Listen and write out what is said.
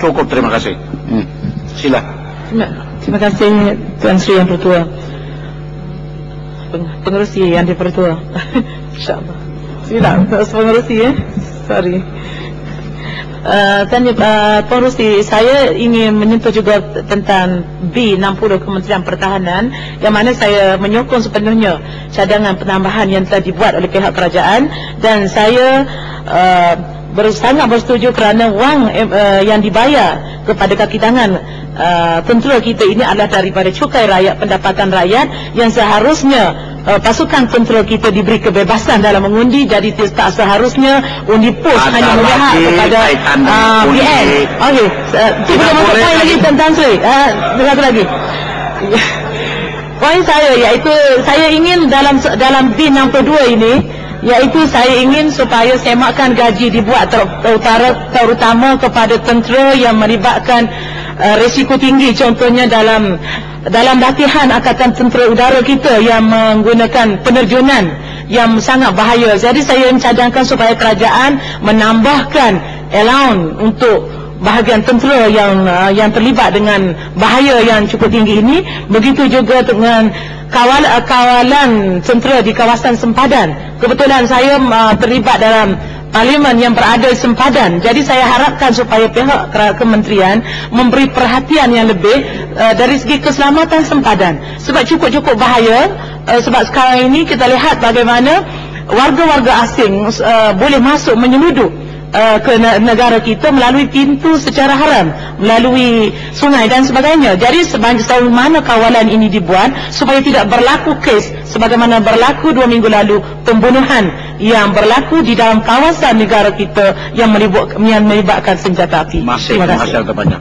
Cukup, terima kasih. Sila. Terima kasih Tuan Sri Yang Pertua. Pengerusi Yang Dipertua. InsyaAllah. Sila, pengerusi ya. Sorry. Pengerusi, saya ingin menyentuh juga tentang B60 Kementerian Pertahanan, yang mana saya menyokong sepenuhnya cadangan penambahan yang telah dibuat oleh pihak kerajaan, dan saya sangat bersetuju kerana wang yang dibayar kepada kaki tangan tentera kita ini adalah daripada cukai rakyat, pendapatan rakyat, yang seharusnya pasukan tentera kita diberi kebebasan dalam mengundi. Jadi tak seharusnya undi pos hanya memihak kepada PN. Okey, itu boleh masuk poin lagi tentang Sri. Satu lagi. Poin saya iaitu saya ingin dalam B62 ini, iaitu saya ingin supaya semakan gaji dibuat terutama kepada tentera yang melibatkan risiko tinggi, contohnya dalam latihan Angkatan Tentera Udara kita yang menggunakan penerjunan yang sangat bahaya. Jadi saya mencadangkan supaya kerajaan menambahkan allowance untuk bahagian tentera yang terlibat dengan bahaya yang cukup tinggi ini. Begitu juga dengan kawalan tentera di kawasan sempadan. Kebetulan saya terlibat dalam parlimen yang berada di sempadan. Jadi saya harapkan supaya pihak kementerian memberi perhatian yang lebih dari segi keselamatan sempadan. Sebab cukup-cukup bahaya. Sebab sekarang ini kita lihat bagaimana warga-warga asing boleh masuk menyeluduk ke negara kita melalui pintu secara haram, melalui sungai dan sebagainya. Jadi sejauh mana kawalan ini dibuat supaya tidak berlaku kes sebagaimana berlaku 2 minggu lalu, pembunuhan yang berlaku di dalam kawasan negara kita yang melibatkan senjata api. Terima kasih banyak.